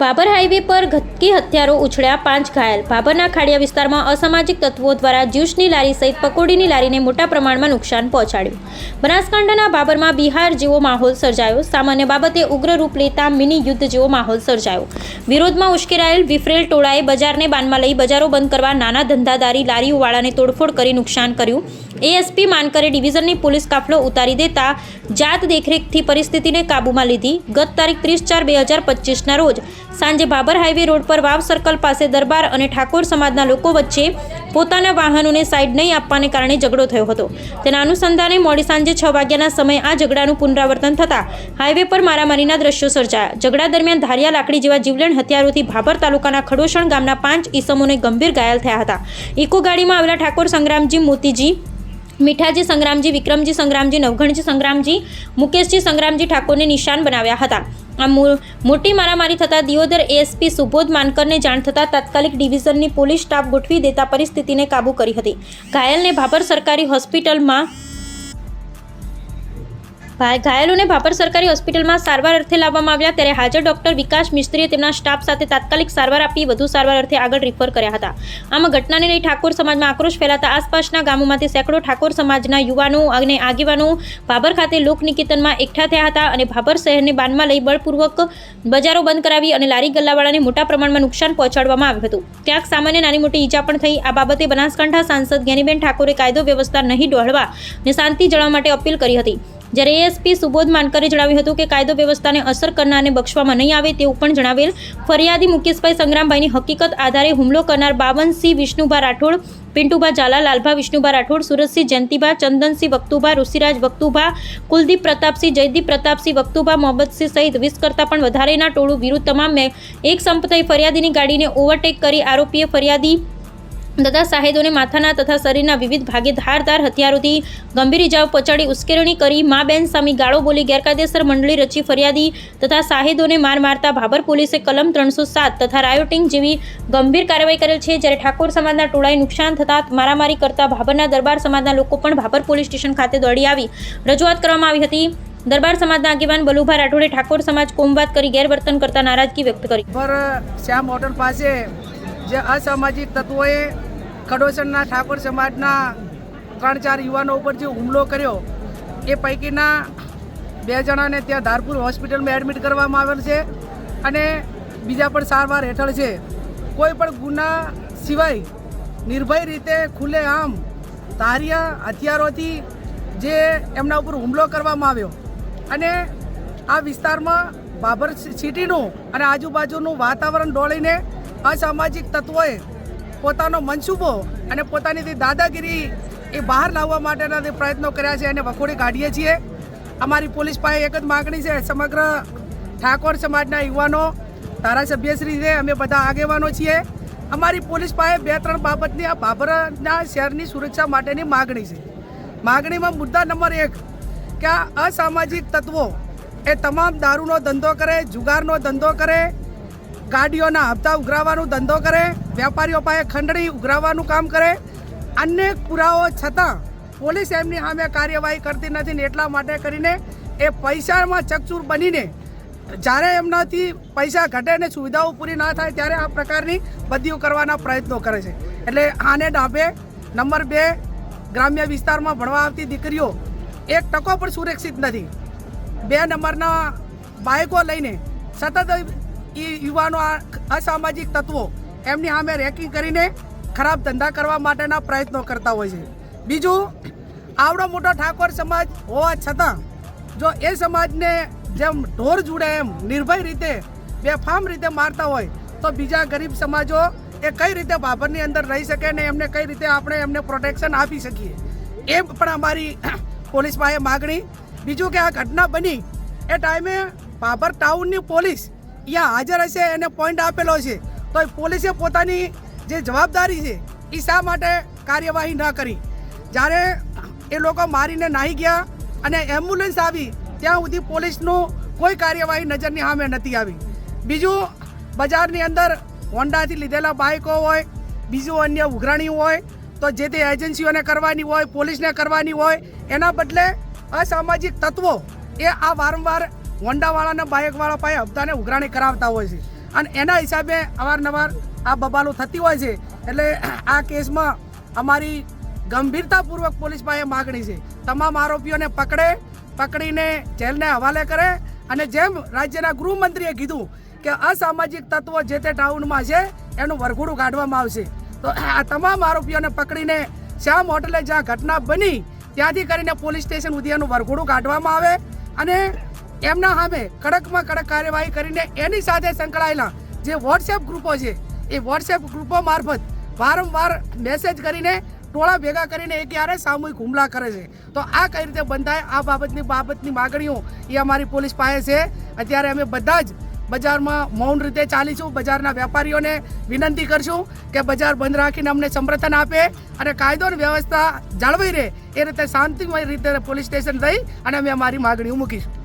Bhabhar highway પર ઘટકી હથિયારો ઉછળ્યા, 5 ઘાયલ. ભાભરના ખાડિયા વિસ્તારમાં અસામાજિક તત્વો દ્વારા જ્યુસની લારી સહિત પકોડીની લારીને મોટા પ્રમાણમાં નુકસાન પહોંચાડ્યું. બનાસકાંઠાના ભાભરમાં બિહાર જેવો માહોલ સર્જાયો. સામાન્ય બાબતે ઉગ્ર રૂપ લેતા મિની યુદ્ધ જેવો માહોલ સર્જાયો. વિરોધમાં ઉશ્કેરાયેલ વિફરેલ ટોળાએ બજારને બાનમાં લઈ બજારો બંધ કરવા નાના ધંધાદારી લારીઓવાળાને તોડફોડ કરી નુકસાન કર્યું. એએસપી માનકરે ડિવિઝનની પોલીસ કાફલો ઉતારી દેતા જાત દેખરેખથી પરિસ્થિતિને કાબૂમાં લીધી. ગત તારીખ 30/4/2025ના રોજ સાંજે ભાભર હાઈવે રોડ પર વાવ સર્કલ પાસે દરબાર અને ઠાકોર સમાજના લોકો વચ્ચે પોતાના વાહનોને સાઈડ નહીં આપવાને કારણે ઝઘડો થયો હતો. તેના અનુસંધાને મોડી સાંજે 6 વાગ્યાના સમયે આ ઝઘડાનું પુનરાવર્તન થતાં હાઈવે પર મારામારીના દ્રશ્યો સર્જાયા. ઝઘડા દરમિયાન ધારિયા લાકડી જેવા જીવલેણ હથિયારોથી ભાભર તાલુકાના ખડોસણ ગામના 5 ઈસમોને ગંભીર ઘાયલ થયા હતા. ઇકો ગાડીમાં આવેલા ઠાકોર સંગ્રામજી, મોતીજી, મીઠાજી સંગ્રામજી, વિક્રમજી સંગ્રામજી, નવઘણજી સંગ્રામજી, મુકેશજી સંગ્રામજી ઠાકોરને નિશાન બનાવ્યા હતા. આ મોટી મારામારી થતાં દિયોદર એએસપી સુબોધ માનકરને જાણ થતાં તાત્કાલિક ડિવિઝનની પોલીસ સ્ટાફ ગોઠવી દેતા પરિસ્થિતિને કાબૂ કરી હતી. ઘાયલોને ભાભર સરકારી હોસ્પિટલમાં સારવાર અર્થે લાવવામાં આવ્યા. ત્યારે હાજર ડોક્ટર વિકાસ મિસ્ત્રીએ તેમના સ્ટાફ સાથે તાત્કાલિક સારવાર આપી વધુ સારવાર અર્થે આગળ રિફર કર્યા હતા. આમાં ઘટનાને લઈ ઠાકોર સમાજમાં આક્રોશ ફેલાતા આસપાસના ગામોમાંથી સેંકડો ઠાકોર સમાજના યુવાનો અને આગેવાનો ભાભર ખાતે લોકનિકેતનમાં એકઠા થયા હતા અને ભાભર શહેરને બાનમાં લઈ બળપૂર્વક બજારો બંધ કરાવી અને લારી ગલ્લાવાળાને મોટા પ્રમાણમાં નુકસાન પહોંચાડવામાં આવ્યું હતું. ક્યાંક સામાન્ય નાની મોટી ઈજા પણ થઈ. આ બાબતે બનાસકાંઠા સાંસદ જ્ઞાનીબેન ઠાકોરે કાયદો વ્યવસ્થા નહીં ડહોળવા અને શાંતિ જાળવવા માટે અપીલ કરી હતી. જ્યારે એએસપી સુબોધ માનકરે જણાવ્યું હતું કે કાયદો વ્યવસ્થાને અસર કરનારને બક્ષવામાં નહીં આવે તેવું પણ જણાવેલ. ફરિયાદી મુકેશભાઈ સંગ્રામભાઈની હકીકત આધારે હુમલો કરનાર બાવનસિંહ વિષ્ણુભા રાઠોડ, પિન્ટુભા ઝાલા, લાલભા વિષ્ણુભા રાઠોડ, સુરતસિંહ જયંતિભા, ચંદનસિંહ વક્તુભા, ઋષિરાજ વક્તુભા, કુલદીપ પ્રતાપસિંહ, જયદીપ પ્રતાપસિંહ વક્તુભા, મોહમ્મદસિંહ સહિત 20 કરતાં પણ વધારેના ટોળું વિરુદ્ધ તમામ એક સંપ થઈ ફરિયાદીની ગાડીને ઓવરટેક કરી આરોપીએ ફરિયાદી તથા સાહેદોને માથાના તથા શરીરના વિવિધ ભાગે ધારદાર હથિયારોથી ગંભીર ઇજાઓ પહોંચાડી ઉશ્કેરણી કરી મા બેન સામે ગાળો બોલી ગેરકાયદેસર મંડળી રચી ફરિયાદી તથા સાહેદોને મારતા ભાભર પોલીસે કલમ 307 તથા રાયોટિંગ જેવી ગંભીર કાર્યવાહી કરેલ છે. જ્યારે ઠાકોર સમાજના ટોળાએ નુકસાન થતાં મારામારી કરતા ભાભરના દરબાર સમાજના લોકો પણ ભાભર પોલીસ સ્ટેશન ખાતે દોડી આવી રજૂઆત કરવામાં આવી હતી. દરબાર સમાજના આગેવાન બલુભા રાઠોડે ઠાકોર સમાજ કોમવાદ કરી ગેરવર્તન કરતા નારાજગી વ્યક્ત કરી. શ્યામ હોટલ પાસે જે અસામાજિક તત્વોએ ખડોસણના ઠાકોર સમાજના 3-4 યુવાનો ઉપર જે હુમલો કર્યો એ પૈકીના 2 જણાને ત્યાં ધારપુર હોસ્પિટલમાં એડમિટ કરવામાં આવેલ છે અને બીજા પણ સારવાર હેઠળ છે. કોઈ પણ ગુના સિવાય નિર્ભય રીતે ખુલ્લેઆમ ધારિયા હથિયારોથી જે એમના ઉપર હુમલો કરવામાં આવ્યો અને આ વિસ્તારમાં ભાભર સિટીનું અને આજુબાજુનું વાતાવરણ ડોળીને અસામાજિક તત્વોએ પોતાનો મનસૂબો અને પોતાની દાદાગીરી એ બહાર લાવવા માટેના જે પ્રયત્નો કર્યા છે એને વખોડી કાઢીએ છીએ. અમારી પોલીસ પાસે એક જ માગણી છે, સમગ્ર ઠાકોર સમાજના યુવાનો, ધારાસભ્યશ્રી છે, અમે બધા આગેવાનો છીએ. અમારી પોલીસ પાસે 2-3 બાબતની આ ભાભરના શહેરની સુરક્ષા માટેની માગણી છે. માગણીમાં મુદ્દા નંબર 1 કે આ અસામાજિક તત્વો એ તમામ દારૂનો ધંધો કરે, જુગારનો ધંધો કરે, ગાડીઓના હપ્તા ઉઘરાવવાનો ધંધો કરે, વેપારીઓ પાસે ખંડણી ઉઘરાવવાનું કામ કરે. અનેક પુરાવો છતાં પોલીસ એમની સામે કાર્યવાહી કરતી નથી ને એટલા માટે કરીને એ પૈસામાં ચકચૂર બનીને જ્યારે એમનાથી પૈસા ઘટે ને સુવિધાઓ પૂરી ના થાય ત્યારે આ પ્રકારની બદલીઓ કરવાના પ્રયત્નો કરે છે. એટલે આને ડાબે નંબર 2 ગ્રામ્ય વિસ્તારમાં ભણવા આવતી દીકરીઓ 1% પણ સુરક્ષિત નથી. 2 નંબરના બાઇકો લઈને સતત યુવાનો અસામાજિક તત્વો એમની સામે રેકિંગ કરીને ખરાબ ધંધા કરવા માટેના પ્રયત્નો કરતા હોય છે. બીજું, આવડો મોટો ઠાકોર સમાજ હોવા છતાં જો એ સમાજને જેમ ઢોર જુડે એમ નિર્ભય રીતે બેફામ રીતે મારતા હોય તો બીજા ગરીબ સમાજો એ કઈ રીતે ભાભરની અંદર રહી શકે ને એમને કઈ રીતે આપણે એમને પ્રોટેક્શન આપી શકીએ એ પણ અમારી પોલીસ પાસે માગણી. બીજું કે આ ઘટના બની એ ટાઈમે ભાભર ટાઉનની પોલીસ અહીંયા હાજર હશે એને પોઈન્ટ આપેલો છે તો પોલીસે પોતાની જે જવાબદારી છે એ શા માટે કાર્યવાહી ન કરી? જ્યારે એ લોકો મારીને નાહી ગયા અને એમ્બ્યુલન્સ આવી ત્યાં સુધી પોલીસનું કોઈ કાર્યવાહી નજરની સામે નથી આવી. બીજું, બજારની અંદર હોન્ડાથી લીધેલા બાઇકો હોય, બીજું અન્ય ઉઘરાણી હોય તો જે તે એજન્સીઓને કરવાની હોય, પોલીસને કરવાની હોય, એના બદલે અસામાજિક તત્વો એ આ વારંવાર હોન્ડાવાળાના બાઇકવાળા પાસે હપ્તાને ઉઘરાણી કરાવતા હોય છે. અને એના હિસાબે અવારનવાર આ બબાલો થતી હોય છે. એટલે આ કેસમાં અમારી ગંભીરતાપૂર્વક પોલીસ પાસે માગણી છે તમામ આરોપીઓને પકડીને જેલને હવાલે કરે અને જેમ રાજ્યના ગૃહમંત્રીએ કીધું કે અસામાજિક તત્વો જે તે ટાઉનમાં છે એનું વરઘોડું કાઢવામાં આવશે. તો આ તમામ આરોપીઓને પકડીને શ્યામ હોટલે જ્યાં ઘટના બની ત્યાંથી કરીને પોલીસ સ્ટેશન સુધી એનું વરઘોડું કાઢવામાં આવે અને એમના સામે કડકમાં કડક કાર્યવાહી કરીને એની સાથે સંકળાયેલા જે વોટ્સએપ ગ્રુપો છે એ વોટ્સએપ ગ્રુપો મારફત વારંવાર મેસેજ કરીને ટોળા ભેગા કરીને એ ક્યારે સામૂહિક હુમલા કરે છે. તો આ કઈ રીતે બંધ થાય આ બાબતની માગણીઓ એ અમારી પોલીસ પાસે છે. અત્યારે અમે બધા જ બજારમાં મૌન રીતે ચાલીશું. બજારના વેપારીઓને વિનંતી કરશું કે બજાર બંધ રાખીને અમને સમર્થન આપે અને કાયદો અને વ્યવસ્થા જાળવાઈ રહે એ રીતે શાંતિમય રીતે પોલીસ સ્ટેશન જઈ અને અમે અમારી માગણીઓ મૂકીશું.